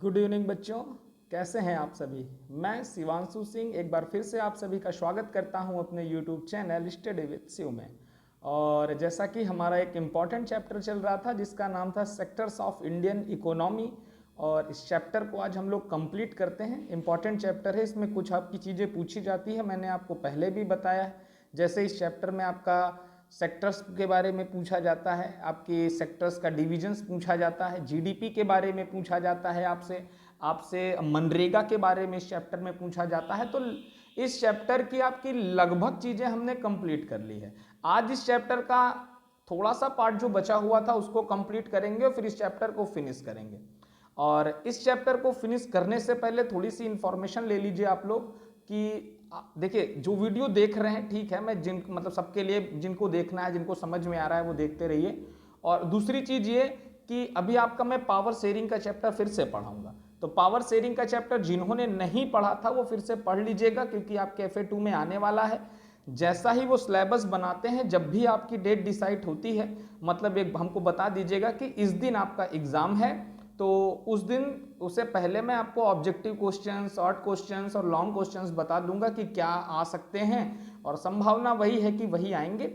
Good evening बच्चों, कैसे हैं आप सभी। मैं शिवांशु सिंह एक बार फिर से आप सभी का स्वागत करता हूं अपने YouTube channel study with Shiv में। और जैसा कि हमारा एक इम्पॉर्टेंट चैप्टर चल रहा था जिसका नाम था सेक्टर्स ऑफ इंडियन इकोनॉमी, और इस चैप्टर को आज हम लोग कंप्लीट करते हैं। इम्पॉर्टेंट चैप्टर है, इसमें कुछ आपकी चीज़ें पूछी जाती है, मैंने आपको पहले भी बताया है। जैसे इस चैप्टर में आपका सेक्टर्स के बारे में पूछा जाता है, आपके सेक्टर्स का डिविजन्स पूछा जाता है, जीडीपी के बारे में पूछा जाता है, आपसे आपसे मनरेगा के बारे में इस चैप्टर में पूछा जाता है। तो इस चैप्टर की आपकी लगभग चीज़ें हमने कंप्लीट कर ली है। आज इस चैप्टर का थोड़ा सा पार्ट जो बचा हुआ था उसको कंप्लीट करेंगे और फिर इस चैप्टर को फिनिश करेंगे। और इस चैप्टर को फिनिश करने से पहले थोड़ी सी इंफॉर्मेशन ले लीजिए आप लोग कि देखिए जो वीडियो देख रहे हैं, ठीक है, मैं जिन मतलब सबके लिए जिनको देखना है, जिनको समझ में आ रहा है वो देखते रहिए। और दूसरी चीज़ ये कि अभी आपका मैं पावर शेयरिंग का चैप्टर फिर से पढ़ाऊंगा, तो पावर शेयरिंग का चैप्टर जिन्होंने नहीं पढ़ा था वो फिर से पढ़ लीजिएगा क्योंकि आपके FA2 में आने वाला है। जैसा ही वो सिलेबस बनाते हैं, जब भी आपकी डेट डिसाइड होती है, मतलब एक हमको बता दीजिएगा कि इस दिन आपका एग्जाम है, तो उस दिन उससे पहले मैं आपको ऑब्जेक्टिव क्वेश्चंस, शॉर्ट क्वेश्चंस और लॉन्ग क्वेश्चंस बता दूंगा कि क्या आ सकते हैं, और संभावना वही है कि वही आएंगे।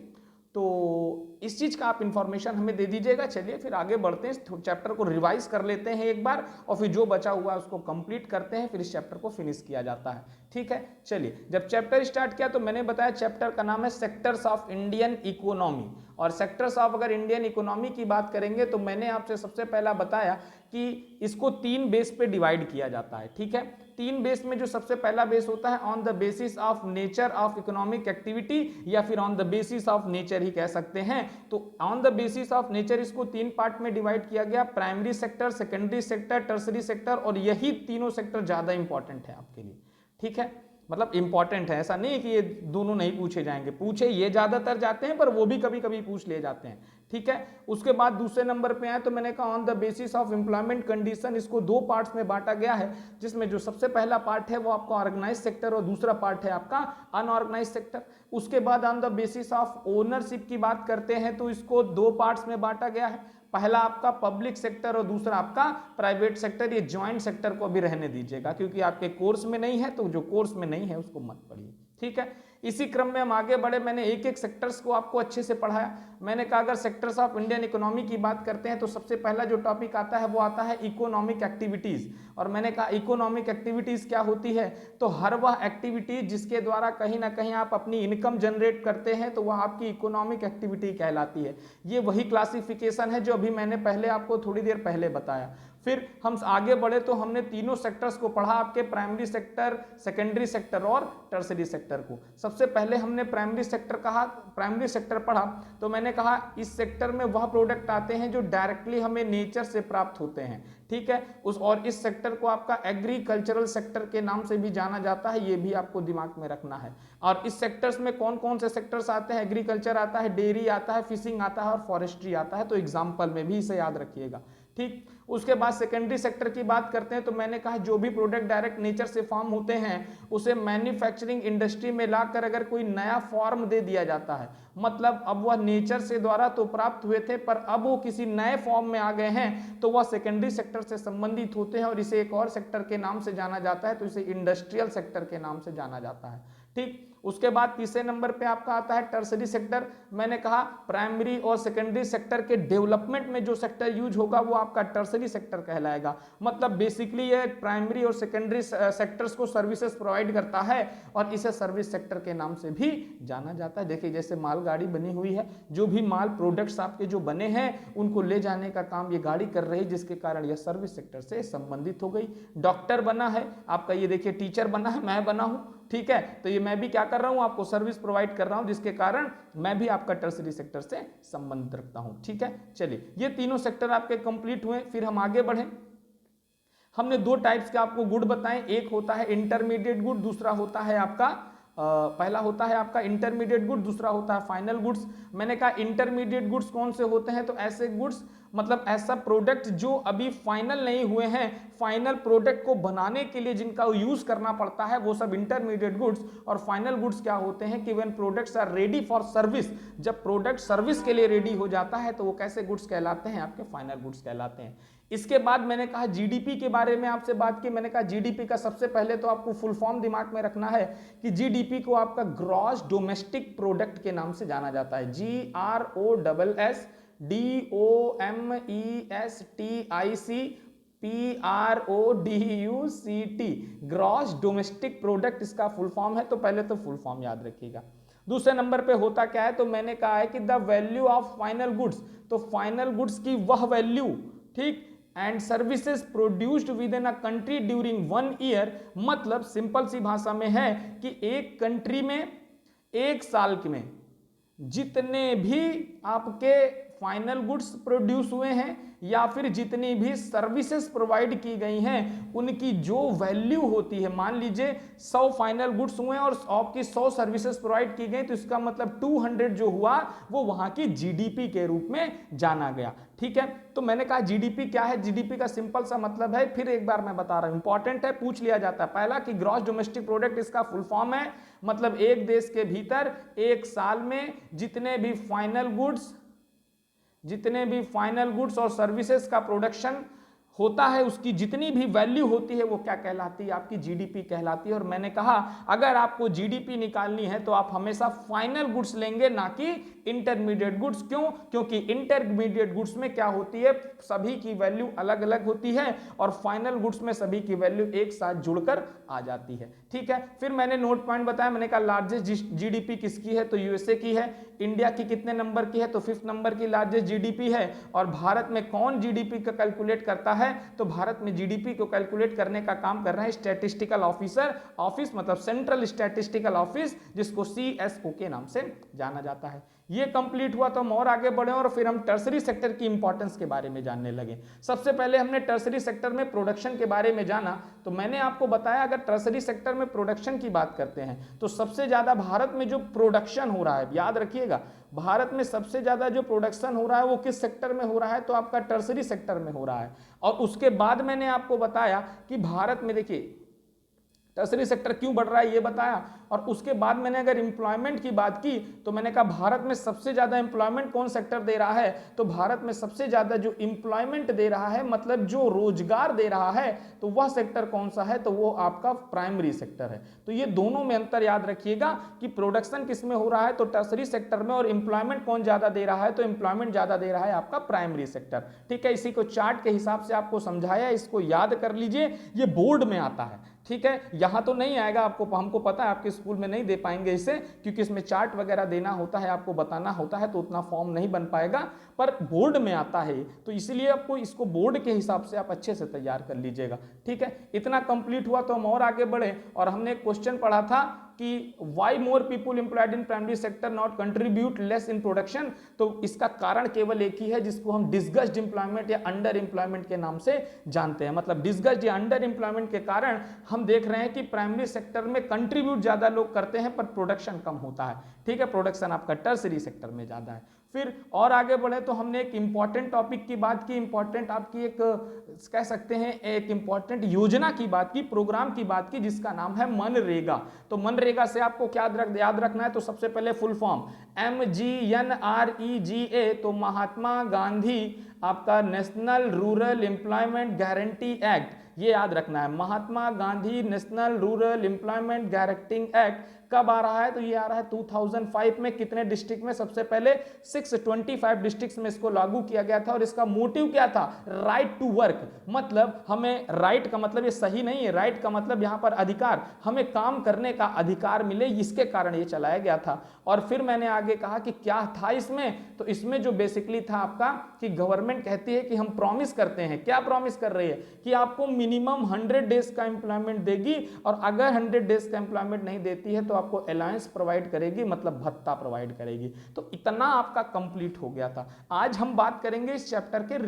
तो इस चीज़ का आप इन्फॉर्मेशन हमें दे दीजिएगा। चलिए फिर आगे बढ़ते हैं, इस चैप्टर को रिवाइज कर लेते हैं एक बार, और फिर जो बचा हुआ है उसको कंप्लीट करते हैं, फिर इस चैप्टर को फिनिश किया जाता है। ठीक है, चलिए। जब चैप्टर स्टार्ट किया तो मैंने बताया चैप्टर का नाम है सेक्टर्स ऑफ इंडियन इकोनॉमी। और सेक्टर्स ऑफ अगर इंडियन इकोनॉमी की बात करेंगे तो मैंने आपसे सबसे पहला बताया कि इसको 3 बेस पे डिवाइड किया जाता है। ठीक है, 3 बेस में जो सबसे पहला बेस होता है on the basis of nature of economic activity, या फिर on the basis of nature ही कह सकते हैं। तो on the basis of nature इसको 3 पार्ट में डिवाइड किया गया, primary sector, secondary sector, tertiary sector, और यही तीनों सेक्टर ज्यादा इंपॉर्टेंट है आपके लिए। ठीक है, मतलब इंपॉर्टेंट है, ऐसा नहीं है कि ये दोनों नहीं पूछे जाएंगे, पूछे ये ज्यादातर जाते हैं पर वो भी कभी कभी पूछ ले जाते हैं। ठीक है, उसके बाद दूसरे नंबर पे आए तो मैंने कहा on the basis of employment condition, इसको 2 पार्ट्स में बांटा गया है, जिसमें जो सबसे पहला पार्ट है वो आपका ऑर्गेनाइज सेक्टर और दूसरा पार्ट है आपका अनऑर्गेनाइज सेक्टर। उसके बाद on the basis of ownership की बात करते हैं तो इसको 2 पार्ट्स में बांटा गया है, पहला आपका पब्लिक सेक्टर और दूसरा आपका प्राइवेट सेक्टर। ये ज्वाइंट सेक्टर को अभी रहने दीजिएगा क्योंकि आपके कोर्स में नहीं है, तो जो कोर्स में नहीं है उसको मत पढ़िए। ठीक है, इसी क्रम में हम आगे बढ़े, मैंने एक एक सेक्टर्स को आपको अच्छे से पढ़ाया। मैंने कहा अगर सेक्टर्स ऑफ इंडियन इकोनॉमी की बात करते हैं तो सबसे पहला जो टॉपिक आता है वो आता है इकोनॉमिक एक्टिविटीज। और मैंने कहा इकोनॉमिक एक्टिविटीज क्या होती है, तो हर वह एक्टिविटीज जिसके द्वारा कहीं ना कहीं आप अपनी इनकम जनरेट करते हैं तो वह आपकी इकोनॉमिक एक्टिविटी कहलाती है। ये वही क्लासिफिकेशन है जो अभी मैंने पहले आपको थोड़ी देर पहले बताया। फिर हम आगे बढ़े तो हमने तीनों सेक्टर्स को पढ़ा, आपके प्राइमरी सेक्टर, सेकेंडरी सेक्टर और टर्सरी सेक्टर को। सबसे पहले हमने प्राइमरी सेक्टर पढ़ा, तो मैंने कहा इस सेक्टर में वह प्रोडक्ट आते हैं जो डायरेक्टली हमें नेचर से प्राप्त होते हैं। ठीक है, और इस सेक्टर को आपका एग्रीकल्चरल सेक्टर के नाम से भी जाना जाता है, ये भी आपको दिमाग में रखना है। और इस सेक्टर्स में कौन कौन से सेक्टर्स आते हैं, एग्रीकल्चर आता है, डेयरी आता है, फिशिंग आता है और फॉरेस्ट्री आता है, तो एग्जाम्पल में भी इसे याद रखिएगा। ठीक, उसके बाद सेकेंडरी सेक्टर की बात करते हैं तो मैंने कहा जो भी प्रोडक्ट डायरेक्ट नेचर से फॉर्म होते हैं उसे मैन्युफैक्चरिंग इंडस्ट्री में लाकर अगर कोई नया फॉर्म दे दिया जाता है, मतलब अब वह नेचर से द्वारा तो प्राप्त हुए थे पर अब वो किसी नए फॉर्म में आ गए हैं, तो वह सेकेंडरी सेक्टर से संबंधित होते हैं और इसे एक और सेक्टर के नाम से जाना जाता है, तो इसे इंडस्ट्रियल सेक्टर के नाम से जाना जाता है। ठीक, उसके बाद तीसरे नंबर पे आपका आता है टर्सरी सेक्टर। मैंने कहा प्राइमरी और सेकेंडरी सेक्टर के डेवलपमेंट में जो सेक्टर यूज होगा वो आपका टर्सरी सेक्टर कहलाएगा। मतलब बेसिकली ये प्राइमरी और सेकेंडरी सेक्टर्स को सर्विसेज प्रोवाइड करता है और इसे सर्विस सेक्टर के नाम से भी जाना जाता है। देखिए जैसे मालगाड़ी बनी हुई है, जो भी माल प्रोडक्ट्स आपके जो बने हैं उनको ले जाने का काम ये गाड़ी कर रही है, जिसके कारण यह सर्विस सेक्टर से संबंधित हो गई। डॉक्टर बना है आपका, ये देखिए टीचर बना है, मैं बना हूं, ठीक है, तो ये मैं भी क्या कर रहा हूं, आपको सर्विस प्रोवाइड कर रहा हूं, जिसके कारण मैं भी आपका टर्सरी सेक्टर से संबंध रखता हूं। ठीक है, चलिए ये तीनों सेक्टर आपके कंप्लीट हुए, फिर हम आगे बढ़े। हमने 2 टाइप्स के आपको गुड बताएं, एक होता है इंटरमीडिएट गुड, दूसरा होता है आपका पहला होता है आपका इंटरमीडिएट गुड, दूसरा होता है फाइनल गुड्स। मैंने कहा इंटरमीडिएट गुड्स कौन से होते हैं, तो ऐसे गुड्स मतलब ऐसा प्रोडक्ट जो अभी फाइनल नहीं हुए हैं, फाइनल प्रोडक्ट को बनाने के लिए जिनका यूज करना पड़ता है वो सब इंटरमीडिएट गुड्स। और फाइनल गुड्स क्या होते हैं कि when products are ready for service, जब प्रोडक्ट सर्विस के लिए रेडी हो जाता है तो वो कैसे गुड्स कहलाते हैं, आपके फाइनल गुड्स कहलाते हैं। इसके बाद मैंने कहा जीडीपी के बारे में आपसे बात की। मैंने कहा जीडीपी का सबसे पहले तो आपको फुल फॉर्म दिमाग में रखना है कि जीडीपी को आपका ग्रॉस डोमेस्टिक प्रोडक्ट के नाम से जाना जाता है। GROSSDOMESTIC ग्रॉस डोमेस्टिक प्रोडक्ट इसका फुल फॉर्म है। तो पहले तो फुल फॉर्म याद रखिएगा। दूसरे नंबर पे होता क्या है, तो मैंने कहा है कि the value of final goods, तो फाइनल गुड्स की वह वैल्यू, ठीक, and services produced with in a country during 1 year, मतलब सिंपल सी भाषा में है कि एक कंट्री में एक साल में जितने भी आपके फाइनल गुड्स प्रोड्यूस हुए हैं या फिर जितनी भी सर्विसेज प्रोवाइड की गई हैं उनकी जो वैल्यू होती है, मान लीजिए 100 फाइनल गुड्स हुए और आपकी 100 सर्विसेज प्रोवाइड की गई, तो इसका मतलब 200 जो हुआ वो वहां की जीडीपी के रूप में जाना गया। ठीक है, तो मैंने कहा जीडीपी क्या है, जीडीपी का सिंपल सा मतलब है, फिर एक बार मैं बता रहा हूं, इंपॉर्टेंट है, पूछ लिया जाता है। पहला कि ग्रॉस डोमेस्टिक प्रोडक्ट इसका फुल फॉर्म है, मतलब एक देश के भीतर एक साल में जितने भी फाइनल गुड्स और सर्विसेज का प्रोडक्शन होता है उसकी जितनी भी वैल्यू होती है वो क्या कहलाती है, आपकी जीडीपी कहलाती है। और मैंने कहा अगर आपको जीडीपी निकालनी है तो आप हमेशा फाइनल गुड्स लेंगे ना कि इंटरमीडिएट गुड्स। क्यों? क्योंकि इंटरमीडिएट गुड्स में क्या होती है, सभी की वैल्यू अलग अलग होती है और फाइनल गुड्स में सभी की वैल्यू एक साथ जुड़कर आ जाती है। ठीक है, फिर मैंने नोट पॉइंट बताया, मैंने कहा लार्जेस्ट जीडीपी किसकी है, तो यूएसए की है। इंडिया की कितने नंबर की है, तो 5th नंबर की लार्जेस्ट जीडीपी है। और भारत में कौन जीडीपी का कैलकुलेट करता है, तो भारत में जीडीपी को कैलकुलेट करने का काम कर रहा है स्टैटिस्टिकल ऑफिस, मतलब सेंट्रल स्टैटिस्टिकल ऑफिस, जिसको सीएसओ के नाम से जाना जाता है। ये कंप्लीट हुआ तो हम और आगे बढ़े और फिर हम टर्सरी सेक्टर की इंपॉर्टेंस के बारे में जानने लगे। सबसे पहले हमने टर्सरी सेक्टर में प्रोडक्शन के बारे में जाना, तो मैंने आपको बताया अगर टर्सरी सेक्टर में प्रोडक्शन की बात करते हैं तो सबसे ज्यादा भारत में जो प्रोडक्शन हो रहा है, याद रखिएगा, भारत में सबसे ज्यादा जो प्रोडक्शन हो रहा है वो किस सेक्टर में हो रहा है, तो आपका टर्सरी सेक्टर में हो रहा है। और उसके बाद मैंने आपको बताया कि भारत में देखिए टर्सरी सेक्टर क्यों बढ़ रहा है ये बताया। और उसके बाद मैंने अगर एम्प्लॉयमेंट की बात की तो मैंने कहा भारत में सबसे ज्यादा एम्प्लॉयमेंट कौन सेक्टर दे रहा है, तो भारत में सबसे ज्यादा जो एम्प्लॉयमेंट दे रहा है, मतलब जो रोजगार दे रहा है, तो वह सेक्टर कौन सा है, तो वो आपका प्राइमरी सेक्टर है। तो ये दोनों में अंतर याद रखिएगा कि प्रोडक्शन किस में हो रहा है तो टर्सरी सेक्टर में, और एम्प्लॉयमेंट कौन ज्यादा दे रहा है, तो एम्प्लॉयमेंट ज्यादा दे रहा है आपका प्राइमरी सेक्टर। ठीक है, इसी को चार्ट के हिसाब से आपको समझाया, इसको याद कर लीजिए, ये बोर्ड में आता है। ठीक है, यहां तो नहीं आएगा आपको, हमको पता है आपके स्कूल में नहीं दे पाएंगे इसे, क्योंकि इसमें चार्ट वगैरह देना होता है, आपको बताना होता है, तो उतना फॉर्म नहीं बन पाएगा, पर बोर्ड में आता है, तो इसलिए आपको इसको बोर्ड के हिसाब से आप अच्छे से तैयार कर लीजिएगा। ठीक है, इतना कंप्लीट हुआ तो हम और आगे बढ़े और हमने एक क्वेश्चन पढ़ा था कि why more people employed in primary sector not contribute less in production. तो इसका कारण केवल एक ही है जिसको हम डिसगस्ड एम्प्लॉयमेंट या अंडर एम्प्लॉयमेंट के नाम से जानते हैं। मतलब डिसगस्ड या अंडर एम्प्लॉयमेंट के कारण हम देख रहे हैं कि प्राइमरी सेक्टर में कंट्रीब्यूट ज्यादा लोग करते हैं पर प्रोडक्शन कम होता है। ठीक है, प्रोडक्शन आपका टर्सरी सेक्टर में ज्यादा है। फिर और आगे बढ़े तो हमने एक इंपॉर्टेंट टॉपिक की बात की, इंपॉर्टेंट आपकी एक कह सकते हैं एक इंपॉर्टेंट योजना की बात की, प्रोग्राम की बात की, जिसका नाम है मनरेगा। तो मनरेगा से आपको क्या याद रखना है, तो सबसे पहले फुल फॉर्म MGNREGA, तो महात्मा गांधी आपका national rural employment guarantee act, ये याद रखना है। Mahatma Gandhi national rural employment guarantee act कब आ रहा है, तो ये आ रहा है 2005 में। कितने डिस्ट्रिक्ट में, सबसे पहले 625 डिस्ट्रिक्ट में इसको लागू किया गया था। और इसका मोटिव क्या था, राइट टू वर्क, मतलब हमें राइट का मतलब ये सही नहीं है, राइट का मतलब यहां पर अधिकार, हमें काम करने का अधिकार मिले, इसके कारण ये चलाया गया था। और फिर मैंने आगे कहा कि क्या था इसमें, तो इसमें जो बेसिकली था आपका कि गवर्नमेंट कहती है कि हम प्रॉमिस करते हैं, क्या प्रॉमिस कर रही है कि आपको मिनिमम 100 डेज का एम्प्लॉयमेंट देगी, और अगर 100 डेज का एम्प्लॉयमेंट नहीं देती है तो आपको अलायंस प्रोवाइड करेगी, मतलब भत्ता प्रोवाइड करेगी। तो इतना आपका कंप्लीट हो गया था। आज हम बात करेंगे इस चैप्टर के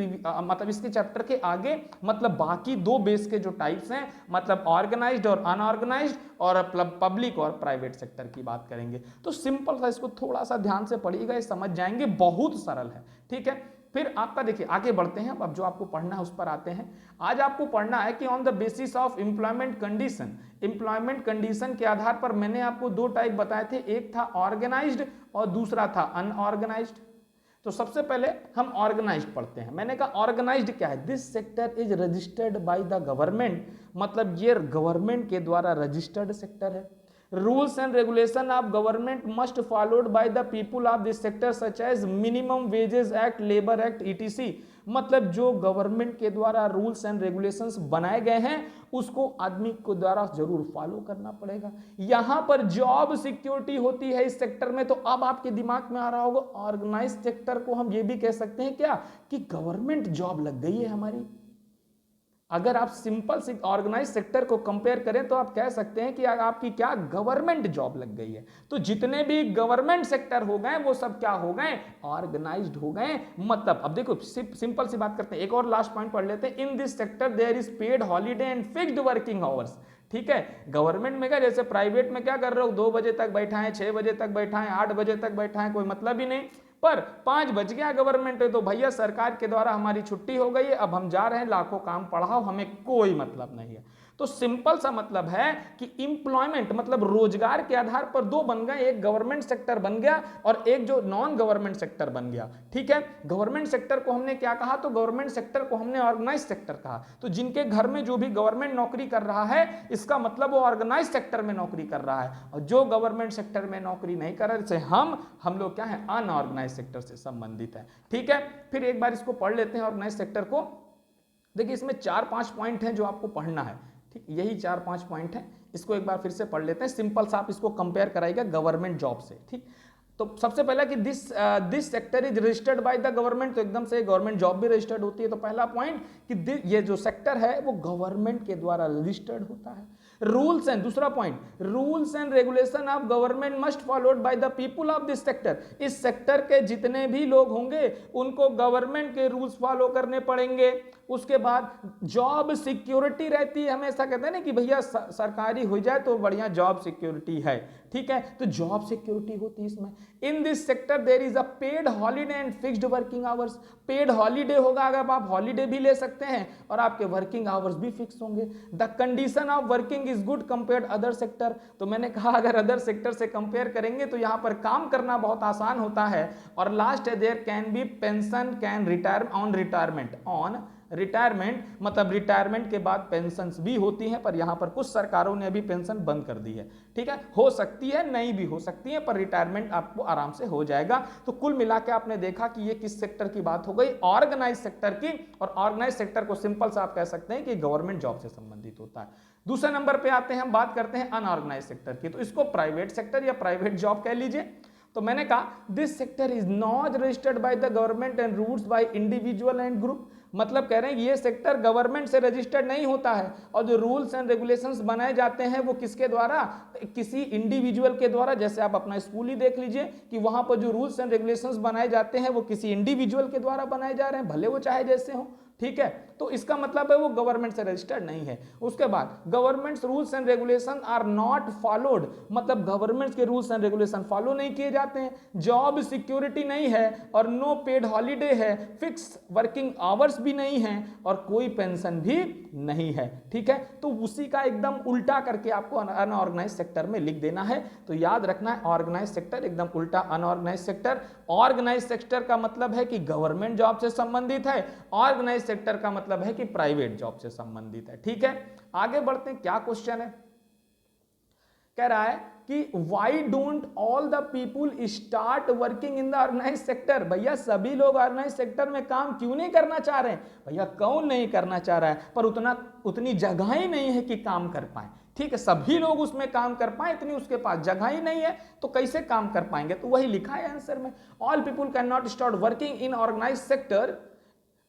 मतलब इसके चैप्टर के आगे, मतलब बाकी दो बेस के जो टाइप्स हैं, मतलब ऑर्गेनाइज्ड और अनऑर्गेनाइज्ड, और पब्लिक और प्राइवेट सेक्टर की बात करेंगे। तो सिंपल सा, इसको थोड़ा सा ध्यान से पढ़िएगा, ये समझ जाएंगे, बहुत सरल है। ठीक है, फिर आपका देखिए आगे बढ़ते हैं, अब जो आपको पढ़ना है उस पर आते हैं। आज आपको पढ़ना है कि on the basis of employment condition, employment condition के आधार पर मैंने आपको दो टाइप बताए थे, एक था ऑर्गेनाइज्ड और दूसरा था अनऑर्गेनाइज्ड। तो सबसे पहले हम ऑर्गेनाइज्ड पढ़ते हैं। मैंने कहा ऑर्गेनाइज्ड क्या है? This sector is registered by the government, मतलब ये गवर्नमेंट के द्वारा रजिस्टर्ड सेक्टर है। Rules and regulation of government must followed by the people of this sector such as minimum wages act, labour act, ETC. मतलब जो government के द्वारा rules and regulations बनाए गए हैं उसको आदमी को द्वारा जरूर फॉलो करना पड़ेगा। यहां पर जॉब सिक्योरिटी होती है इस सेक्टर में। तो अब आपके दिमाग में आ रहा होगा ऑर्गेनाइज सेक्टर को हम ये भी कह सकते हैं क्या कि गवर्नमेंट जॉब लग गई है हमारी। अगर आप सिंपल से ऑर्गेनाइज सेक्टर को कंपेयर करें तो आप कह सकते हैं कि आपकी क्या गवर्नमेंट जॉब लग गई है। तो जितने भी गवर्नमेंट सेक्टर हो गए वो सब क्या हो गए? ऑर्गेनाइज्ड हो गए। मतलब अब देखो सिंपल सी बात करते हैं, एक और लास्ट पॉइंट पढ़ लेते हैं। In this sector there is paid holiday and fixed working hours. ठीक है, गवर्नमेंट में क्या, जैसे प्राइवेट में क्या कर रहे हो, 2 बजे तक बैठा है, 6 बजे तक बैठा है, 8 बजे तक बैठा है, कोई मतलब ही नहीं। पर 5 बज गया गवर्नमेंट है तो भैया सरकार के द्वारा हमारी छुट्टी हो गई है, अब हम जा रहे हैं, लाखों काम पढ़ाओ, हमें कोई मतलब नहीं है। तो सिंपल सा मतलब है कि इंप्लॉयमेंट मतलब रोजगार के आधार पर 2 बन गए, एक गवर्नमेंट सेक्टर बन गया और एक जो नॉन गवर्नमेंट सेक्टर बन गया। ठीक है, गवर्नमेंट सेक्टर को हमने क्या कहा? तो गवर्नमेंट सेक्टर को हमने ऑर्गेनाइज सेक्टर कहा। तो जिनके घर में जो भी गवर्नमेंट नौकरी कर रहा है इसका मतलब वो ऑर्गेनाइज सेक्टर में नौकरी कर रहा है, और जो गवर्नमेंट सेक्टर में नौकरी नहीं कर रहा है हम लोग क्या है? अनऑर्गेनाइज सेक्टर से संबंधित है। ठीक है, फिर एक बार इसको पढ़ लेते हैं ऑर्गेनाइज सेक्टर को। देखिए इसमें 4-5 पॉइंट हैं जो आपको पढ़ना है। ठीक, यही 4-5 पॉइंट हैं, इसको एक बार फिर से पढ़ लेते हैं। सिंपल सा आप इसको कंपेयर कराइएगा गवर्नमेंट जॉब से। ठीक, तो सबसे पहला कि this sector is registered by the government, तो एकदम से गवर्नमेंट जॉब भी रजिस्टर्ड होती है। तो पहला पॉइंट कि ये जो सेक्टर है वो गवर्नमेंट के द्वारा रजिस्टर्ड होता है। रूल्स एंड, दूसरा point, rules and regulation of government must followed by the people of this sector. इस सेक्टर के जितने भी लोग होंगे उनको गवर्नमेंट के रूल्स फॉलो करने पड़ेंगे। उसके बाद जॉब सिक्योरिटी रहती है, हमेशा कहते हैं ना कि भैया सरकारी हो जाए तो बढ़िया जॉब सिक्योरिटी है। ठीक है, तो जॉब सिक्योरिटी होती है इसमें। In this sector there is a paid holiday and fixed working hours. Paid holiday होगा, अगर आप हॉलीडे भी ले सकते हैं और आपके वर्किंग आवर्स भी फिक्स होंगे। The condition of working is good compared other sector. तो मैंने कहा अगर अदर सेक्टर से कंपेयर करेंगे तो यहां पर काम करना बहुत आसान होता है। और लास्ट है there can be pension can retire on retirement, on retirement मतलब रिटायरमेंट के बाद पेंशन भी होती हैं, पर यहां पर कुछ सरकारों ने अभी पेंशन बंद कर दी है। ठीक है, हो सकती है नहीं भी हो सकती है, पर रिटायरमेंट आपको आराम से हो जाएगा। तो कुल मिला के आपने देखा कि ये किस सेक्टर की बात हो गई? ऑर्गेनाइज सेक्टर की। और ऑर्गेनाइज सेक्टर को सिंपल सा आप कह सकते हैं कि गवर्नमेंट जॉब से संबंधित होता है। दूसरे नंबर पे आते हैं, हम बात करते हैं अनऑर्गेनाइज सेक्टर की। तो इसको प्राइवेट सेक्टर या प्राइवेट जॉब कह लीजिए। तो मैंने कहा this sector is not registered by the government and rules by individual and group. मतलब कह रहे हैं ये सेक्टर गवर्नमेंट से रजिस्टर्ड नहीं होता है, और जो रूल्स एंड रेगुलेशंस बनाए जाते हैं वो किसके द्वारा? किसी इंडिविजुअल के द्वारा। जैसे आप अपना स्कूल ही देख लीजिए कि वहां पर जो रूल्स एंड रेगुलेशंस बनाए जाते हैं वो किसी इंडिविजुअल के द्वारा बनाए जा रहे हैं, भले वो चाहे जैसे हो। ठीक है, तो इसका मतलब है वो गवर्नमेंट से रजिस्टर्ड नहीं है। उसके बाद government rules and regulation are not followed, मतलब गवर्नमेंट के रूल्स एंड रेगुलेशन फॉलो नहीं किए जाते हैं। जॉब सिक्योरिटी नहीं है और नो पेड हॉलीडे है, फिक्स वर्किंग आवर्स भी नहीं है और कोई पेंशन भी नहीं है। ठीक है, तो उसी का एकदम उल्टा करके आपको अनऑर्गेनाइज सेक्टर में लिख देना है। तो याद रखना है ऑर्गेनाइज सेक्टर एकदम उल्टा अनऑर्गेनाइज सेक्टर। ऑर्गेनाइज सेक्टर का मतलब है कि गवर्नमेंट जॉब से संबंधित है, ऑर्गेनाइज सेक्टर का मतलब है कि प्राइवेट जॉब से संबंधित है। ठीक है, आगे बढ़ते हैं। क्या क्वेश्चन है? कह रहा है कि why don't all the people start working in the organise sector. भैया सभी लोग ऑर्गेनाइज सेक्टर में काम क्यों नहीं करना चाह रहे हैं? भैया कौन नहीं करना चाह रहा है, पर उतनी जगह ही नहीं है कि काम कर पाए। ठीक है, सभी लोग उसमें काम कर पाए, इतनी उसके पास जगह ही नहीं है, तो कैसे काम कर पाएंगे? तो वही लिखा है आंसर में, all people can not start working in organise sector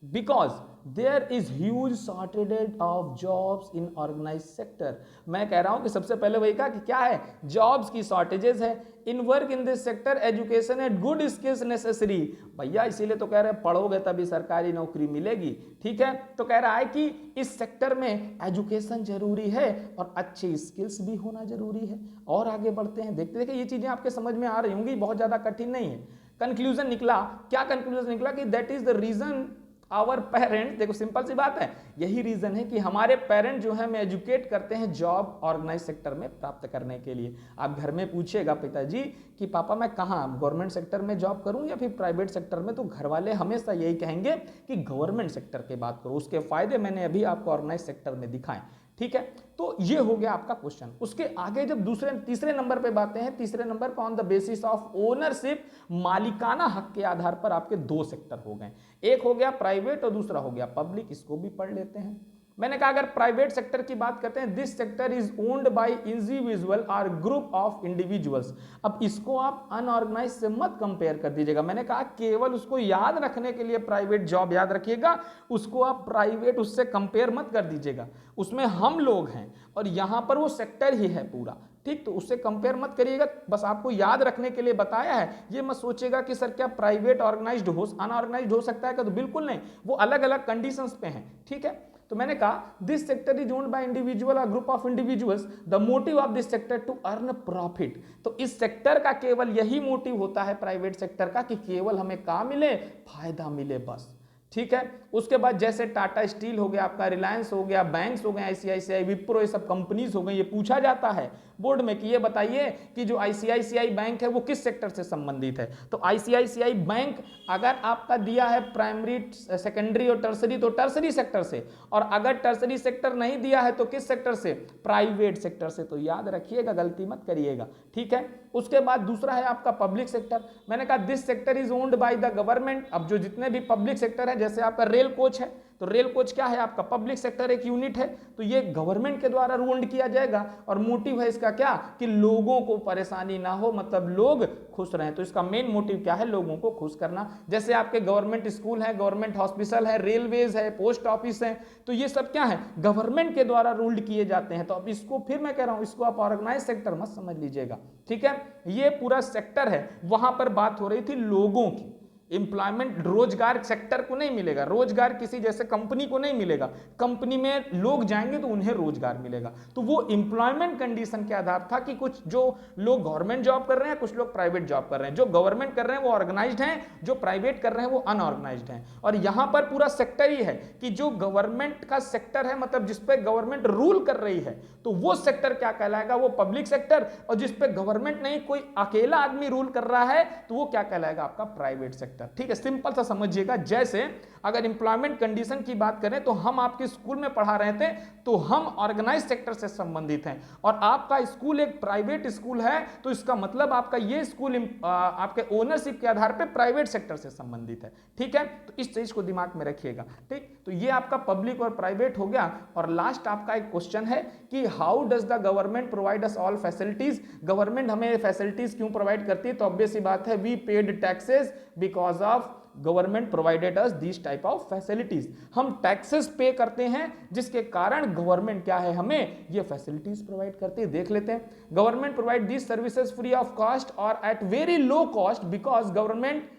because there is huge shortage of jobs in organized sector। मैं कह रहा हूं कि सबसे पहले वही कहा कि क्या है? जॉब्स की शॉर्टेजेस है। In work in this sector education and good skills necessary. भैया इसीलिए तो कह रहे हैं पढ़ोगे तभी सरकारी नौकरी मिलेगी। ठीक है, तो कह रहा है कि इस सेक्टर में एजुकेशन जरूरी है और अच्छी स्किल्स भी होना जरूरी है। और आगे बढ़ते हैं, देखते देखिए ये चीजें आपके समझ में आ रही होंगी, बहुत ज्यादा कठिन नहीं है। कंक्लूजन निकला, क्या कंक्लूजन निकला कि that is the reason our parent, देखो सिंपल सी बात है, यही रीजन है कि हमारे पेरेंट जो है हमें एजुकेट करते हैं जॉब ऑर्गेनाइज सेक्टर में प्राप्त करने के लिए। आप घर में पूछिएगा पिताजी कि पापा मैं कहाँ, गवर्नमेंट सेक्टर में जॉब करूं या फिर प्राइवेट सेक्टर में, तो घर वाले हमेशा यही कहेंगे कि गवर्नमेंट सेक्टर की बात करो। उसके फायदे मैंने अभी आपको ऑर्गेनाइज सेक्टर में दिखाए, ठीक है। तो ये हो गया आपका क्वेश्चन। उसके आगे जब तीसरे नंबर पे बातें हैं, तीसरे नंबर पर on the basis of ownership, मालिकाना हक के आधार पर आपके दो सेक्टर हो गए, एक हो गया प्राइवेट और दूसरा हो गया पब्लिक। इसको भी पढ़ लेते हैं। मैंने कहा अगर प्राइवेट सेक्टर की बात करते हैं, this sector is owned by individual और ग्रुप ऑफ इंडिविजुअल्स। अब इसको आप अनऑर्गेनाइज से मत कंपेयर कर दीजिएगा। मैंने कहा केवल उसको याद रखने के लिए प्राइवेट जॉब याद रखिएगा, उसको आप प्राइवेट उससे कंपेयर मत कर दीजिएगा। उसमें हम लोग हैं और यहां पर वो सेक्टर ही है पूरा, ठीक। तो उससे कंपेयर मत करिएगा, बस आपको याद रखने के लिए बताया है। ये मत सोचिएगा कि सर क्या प्राइवेट ऑर्गेनाइज्ड हो, अनऑर्गेनाइज्ड हो सकता है क्या, तो बिल्कुल नहीं, वो अलग अलग कंडीशंस पे हैं, ठीक है। तो मैंने कहा this sector is owned by individual और group of individuals, the motive of this sector to earn profit. तो इस सेक्टर का केवल यही मोटिव होता है प्राइवेट सेक्टर का कि केवल हमें काम मिले, फायदा मिले, बस, ठीक है। उसके बाद जैसे टाटा स्टील हो गया, आपका रिलायंस हो गया, बैंक्स हो गए, आईसीआईसीआई, विप्रो, ये सब कंपनीज हो गई। ये पूछा जाता है बोर्ड में कि ये बताइए कि जो आईसीआईसीआई बैंक है वो किस सेक्टर से संबंधित है। तो आईसीआईसीआई बैंक अगर आपका दिया है प्राइमरी, सेकेंडरी और टर्सरी, तो टर्सरी सेक्टर से, और अगर टर्सरी सेक्टर नहीं दिया है तो किस सेक्टर से, प्राइवेट सेक्टर से। तो याद रखिएगा, गलती मत करिएगा, ठीक है। उसके बाद दूसरा है आपका पब्लिक सेक्टर। मैंने कहा this sector is owned bye the government. अब जो जितने भी पब्लिक सेक्टर है, जैसे आपका रेल कोच है, तो रेल कोच क्या है आपका पब्लिक सेक्टर, एक यूनिट है, तो ये गवर्नमेंट के द्वारा रूल्ड किया जाएगा। और मोटिव है इसका क्या, कि लोगों को परेशानी ना हो, मतलब लोग खुश रहें। तो इसका मेन मोटिव क्या है, लोगों को खुश करना। जैसे आपके गवर्नमेंट स्कूल है, गवर्नमेंट हॉस्पिटल है, रेलवेज है, पोस्ट ऑफिस है, तो ये सब क्या है, गवर्नमेंट के द्वारा रूल्ड किए जाते हैं। तो अब इसको फिर मैं कह रहा हूं, इसको आप ऑर्गेनाइज सेक्टर मत समझ लीजिएगा, ठीक है। ये पूरा सेक्टर है, वहां पर बात हो रही थी लोगों की। एम्प्लॉयमेंट, रोजगार सेक्टर को नहीं मिलेगा, रोजगार किसी जैसे कंपनी को नहीं मिलेगा, कंपनी में लोग जाएंगे तो उन्हें रोजगार मिलेगा। तो वो एम्प्लॉयमेंट कंडीशन के आधार था कि कुछ जो लोग गवर्नमेंट जॉब कर रहे हैं, कुछ लोग प्राइवेट जॉब कर रहे हैं। जो गवर्नमेंट कर रहे हैं वो ऑर्गेनाइज्ड हैं, जो प्राइवेट कर रहे हैं वो अनऑर्गेनाइज्ड हैं। और यहां पर पूरा सेक्टर ही है कि जो गवर्नमेंट का सेक्टर है, मतलब जिसपे गवर्नमेंट रूल कर रही है, तो वो सेक्टर क्या कहलाएगा, वो पब्लिक सेक्टर। और जिसपे गवर्नमेंट नहीं, कोई अकेला आदमी रूल कर रहा है, तो वो क्या कहलाएगा, आपका प्राइवेट सेक्टर, ठीक है। सिंपल सा समझिएगा। जैसे अगर एम्प्लॉयमेंट कंडीशन की बात करें, तो हम आपके स्कूल में पढ़ा रहे थे, तो हम ऑर्गेनाइज सेक्टर से संबंधित हैं, और आपका स्कूल एक प्राइवेट स्कूल है, तो इसका मतलब आपका ये स्कूल आपके ओनरशिप के आधार पे प्राइवेट सेक्टर से संबंधित है, ठीक है। तो इस चीज को दिमाग में रखिएगा, ठीक। तो ये आपका पब्लिक और प्राइवेट हो गया। और लास्ट आपका एक क्वेश्चन है कि how does the government provide us all facilities. Government हमें फैसिलिटीज क्यों प्रोवाइड करती है, तो ऑब्वियस सी बात है, we paid taxes because of government provided us this type of facilities. हम टैक्सेस पे करते हैं, जिसके कारण गवर्नमेंट क्या है, हमें ये फैसिलिटीज प्रोवाइड करती है। देख लेते हैं, government provide this services free of cost और at very low cost because government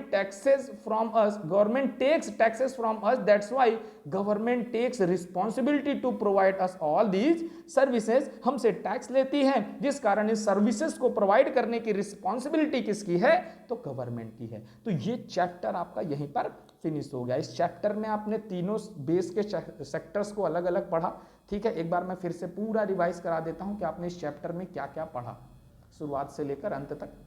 taxes from us, government takes taxes from us, that's why government takes responsibility to provide us all these services। हमसे tax लेती है, जिस कारण इस services को provide करने की रिस्पॉन्सिबिलिटी किसकी है, तो गवर्नमेंट की है। तो ये चैप्टर आपका यहीं पर फिनिश हो गया। इस चैप्टर में आपने तीनों बेस के सेक्टर्स को अलग अलग पढ़ा, ठीक है। एक बार मैं फिर से पूरा रिवाइज करा देता हूं कि आपने इस चैप्टर में क्या क्या पढ़ा, शुरुआत से लेकर अंत तक,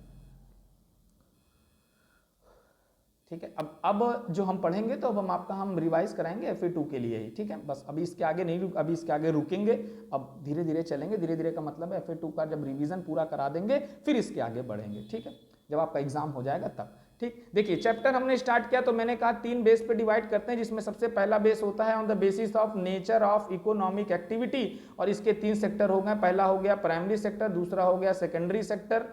ठीक है। अब जो हम पढ़ेंगे, तो अब हम रिवाइज कराएंगे FA2 के लिए ही, ठीक है। बस अभी इसके आगे नहीं अभी इसके आगे रुकेंगे, अब धीरे धीरे चलेंगे। धीरे धीरे का मतलब है FA2 का जब रिवीजन पूरा करा देंगे, फिर इसके आगे बढ़ेंगे, ठीक है, जब आपका एग्जाम हो जाएगा तब, ठीक। देखिए चैप्टर हमने स्टार्ट किया, तो मैंने कहा 3 बेस पे डिवाइड करते हैं, जिसमें सबसे पहला बेस होता है on the basis of nature of economic activity, और इसके 3 सेक्टर हो गए। पहला हो गया प्राइमरी सेक्टर, दूसरा हो गया सेकेंडरी सेक्टर,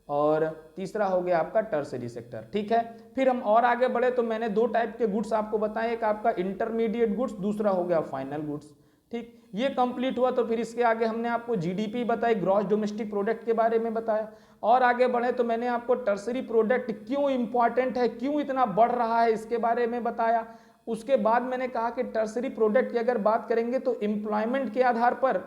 और तीसरा हो गया आपका टर्सरी सेक्टर, ठीक है। फिर हम और आगे बढ़े, तो मैंने 2 टाइप के गुड्स आपको बताए, एक आपका इंटरमीडिएट गुड्स, दूसरा हो गया फाइनल गुड्स, ठीक। ये कंप्लीट हुआ, तो फिर इसके आगे हमने आपको GDP बताई, ग्रॉस डोमेस्टिक प्रोडक्ट के बारे में बताया। और आगे बढ़े तो मैंने आपको टर्सरी प्रोडक्ट क्यों इंपॉर्टेंट है, क्यों इतना बढ़ रहा है, इसके बारे में बताया। उसके बाद मैंने कहा कि टर्सरी प्रोडक्ट की अगर बात करेंगे, तो एम्प्लॉयमेंट के आधार पर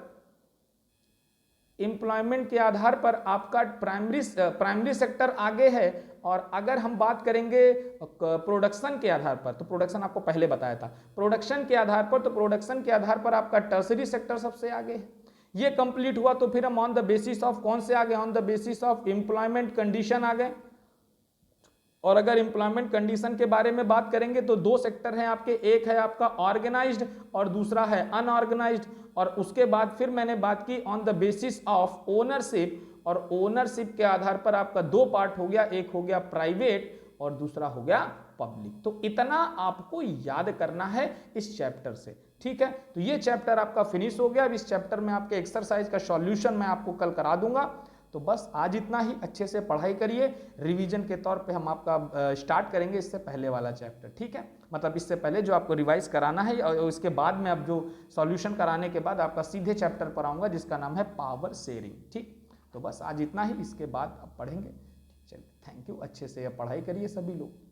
एम्प्लॉयमेंट के आधार पर आपका प्राइमरी सेक्टर आगे है, और अगर हम बात करेंगे प्रोडक्शन के आधार पर, तो प्रोडक्शन आपको पहले बताया था, प्रोडक्शन के आधार पर, तो प्रोडक्शन के आधार पर आपका टर्सरी सेक्टर सबसे आगे है। ये कंप्लीट हुआ तो फिर हम ऑन द बेसिस ऑफ कौन से आ गए, on the basis of employment condition आ गए। और अगर एम्प्लॉयमेंट कंडीशन के बारे में बात करेंगे तो दो सेक्टर हैं आपके, एक है आपका ऑर्गेनाइज्ड और दूसरा है अनऑर्गेनाइज्ड। और उसके बाद फिर मैंने बात की on the basis of ownership, और ओनरशिप के आधार पर आपका दो पार्ट हो गया, एक हो गया प्राइवेट और दूसरा हो गया पब्लिक। तो इतना आपको याद करना है इस चैप्टर से, ठीक है। तो ये चैप्टर आपका फिनिश हो गया। अब इस चैप्टर में आपके एक्सरसाइज का सॉल्यूशन मैं आपको कल करा दूंगा। तो बस आज इतना ही, अच्छे से पढ़ाई करिए। रिवीजन के तौर पे हम आपका स्टार्ट करेंगे इससे पहले वाला चैप्टर, ठीक है। मतलब इससे पहले जो आपको रिवाइज कराना है, और इसके बाद में अब जो सॉल्यूशन कराने के बाद आपका सीधे चैप्टर पर आऊँगा जिसका नाम है पावर शेयरिंग, ठीक। तो बस आज इतना ही, इसके बाद अब पढ़ेंगे। चलिए, थैंक यू। अच्छे से पढ़ाई करिए सभी लोग।